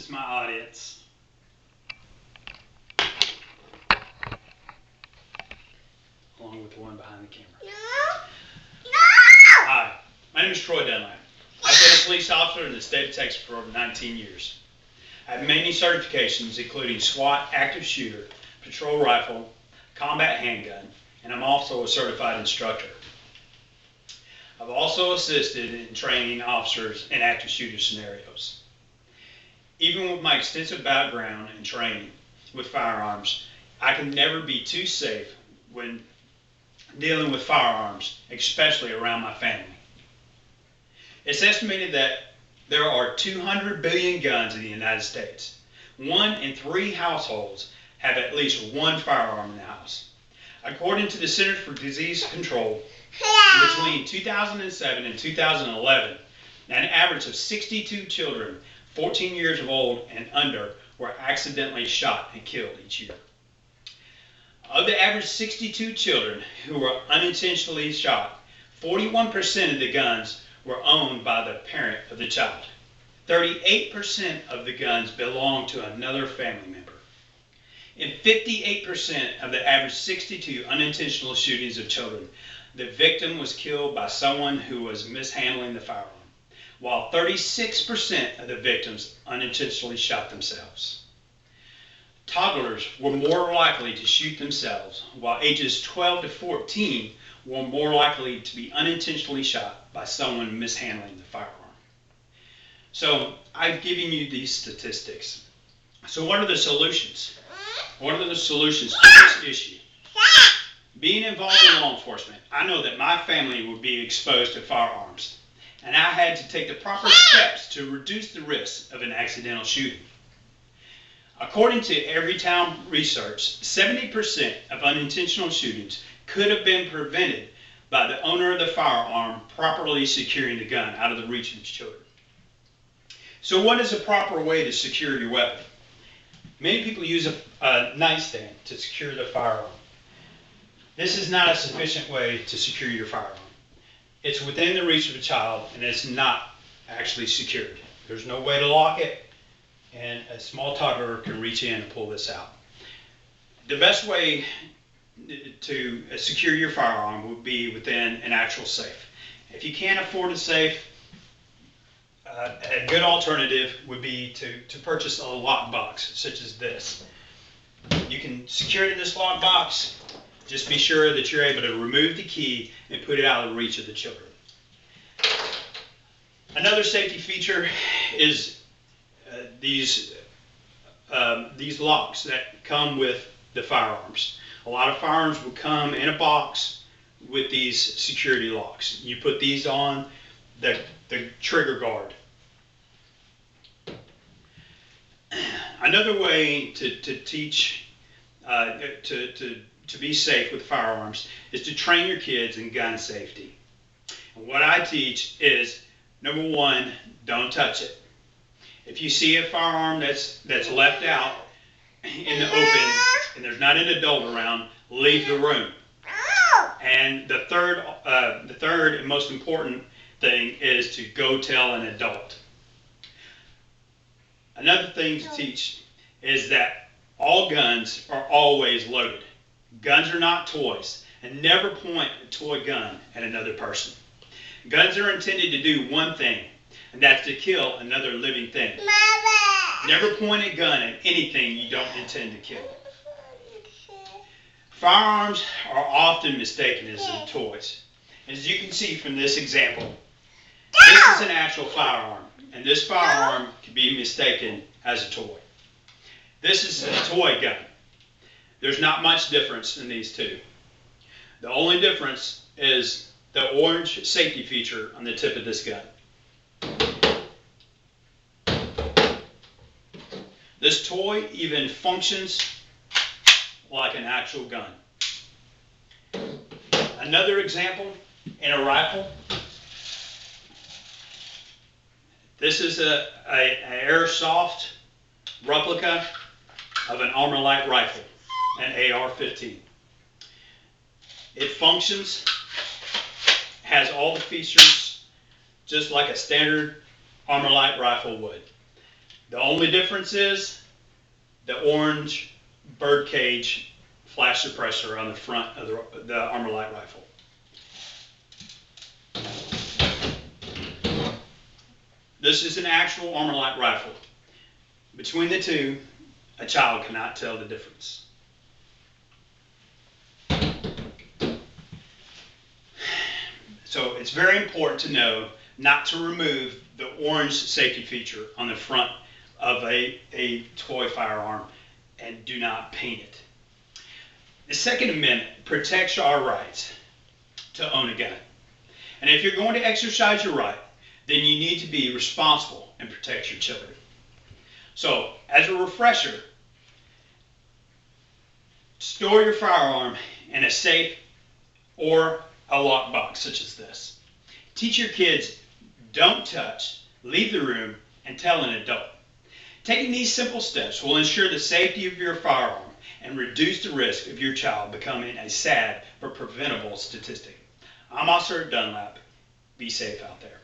is my audience. Along with the one behind the camera. No! Hi, my name is Troy Dunlap. I've been a police officer in the state of Texas for over 19 years. I have many certifications including SWAT, active shooter, patrol rifle, combat handgun, and I'm also a certified instructor. I've also assisted in training officers in active shooter scenarios. Even with my extensive background and training with firearms, I can never be too safe when dealing with firearms, especially around my family. It's estimated that there are 200 billion guns in the United States. 1 in 3 households have at least one firearm in the house. According to the Centers for Disease Control, between 2007 and 2011, an average of 62 children 14 years old and under were accidentally shot and killed each year. Of the average 62 children who were unintentionally shot, 41% of the guns were owned by the parent of the child. 38% of the guns belonged to another family member. In 58% of the average 62 unintentional shootings of children, the victim was killed by someone who was mishandling the firearm, while 36% of the victims unintentionally shot themselves. Toddlers were more likely to shoot themselves, while ages 12 to 14 were more likely to be unintentionally shot by someone mishandling the firearm. So I've given you these statistics. So what are the solutions? What are the solutions to this issue? Being involved in law enforcement, I know that my family would be exposed to firearms, and I had to take the proper steps to reduce the risk of an accidental shooting. According to Everytown research, 70% of unintentional shootings could have been prevented by the owner of the firearm properly securing the gun out of the reach of the children. So what is a proper way to secure your weapon? Many people use a nightstand to secure the firearm. This is not a sufficient way to secure your firearm. It's within the reach of a child and it's not actually secured. There's no way to lock it, and a small toddler can reach in and pull this out. The best way to secure your firearm would be within an actual safe. If you can't afford a safe, a good alternative would be to purchase a lock box such as this. You can secure it in this lock box. Just be sure that you're able to remove the key and put it out of the reach of the children. Another safety feature is these locks that come with the firearms. A lot of firearms will come in a box with these security locks. You put these on the trigger guard. Another way to teach to be safe with firearms is to train your kids in gun safety. And what I teach is, number 1, don't touch it. If you see a firearm that's left out in the open and there's not an adult around, leave the room. And the third and most important thing is to go tell an adult. Another thing to teach is that all guns are always loaded. Guns are not toys, and never point a toy gun at another person. Guns are intended to do one thing, and that's to kill another living thing. Mama! Never point a gun at anything you don't intend to kill. Firearms are often mistaken as toys. As you can see from this example, this is an actual firearm, and this firearm can be mistaken as a toy. This is a toy gun. There's not much difference in these two. The only difference is the orange safety feature on the tip of this gun. This toy even functions like an actual gun. Another example in a rifle. This is an airsoft replica of an Armalite rifle, an AR-15. It functions, has all the features just like a standard Armalite rifle would. The only difference is the orange birdcage flash suppressor on the front of the Armor Light rifle. This is an actual Armor Light rifle. Between the two, a child cannot tell the difference. So it's very important to know not to remove the orange safety feature on the front of a toy firearm, and do not paint it. The Second Amendment protects our rights to own a gun. And if you're going to exercise your right, then you need to be responsible and protect your children. So, as a refresher, store your firearm in a safe or a lockbox such as this. Teach your kids, don't touch, leave the room, and tell an adult. Taking these simple steps will ensure the safety of your firearm and reduce the risk of your child becoming a sad but preventable statistic. I'm Officer Dunlap. Be safe out there.